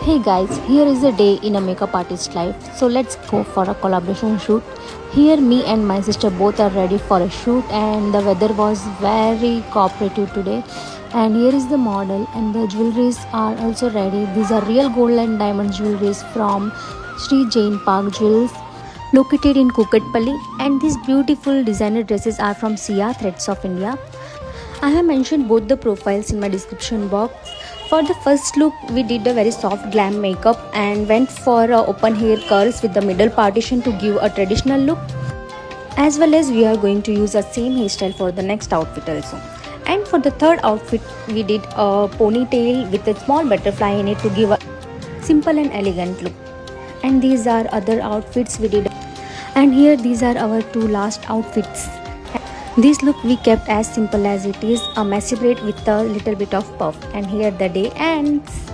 Hey guys, here is a day in a makeup artist life. So let's go for a collaboration shoot. Here me and my sister both are ready for a shoot and the weather was very cooperative today. And here is the model and the jewelries are also ready. These are real gold and diamond jewelries from Sri Jain Park Jewels located in Kukatpalli, and these beautiful designer dresses are from Sia Threads of India. I have mentioned both the profiles in my description box. For the first look, we did a very soft glam makeup and went for open hair curls with the middle partition to give a traditional look. As well as we are going to use the same hairstyle for the next outfit also. And for the third outfit, we did a ponytail with a small butterfly in it to give a simple and elegant look. And these are other outfits we did. And here these are our two last outfits. This look we kept as simple as it is, a messy braid with a little bit of puff, and here the day ends.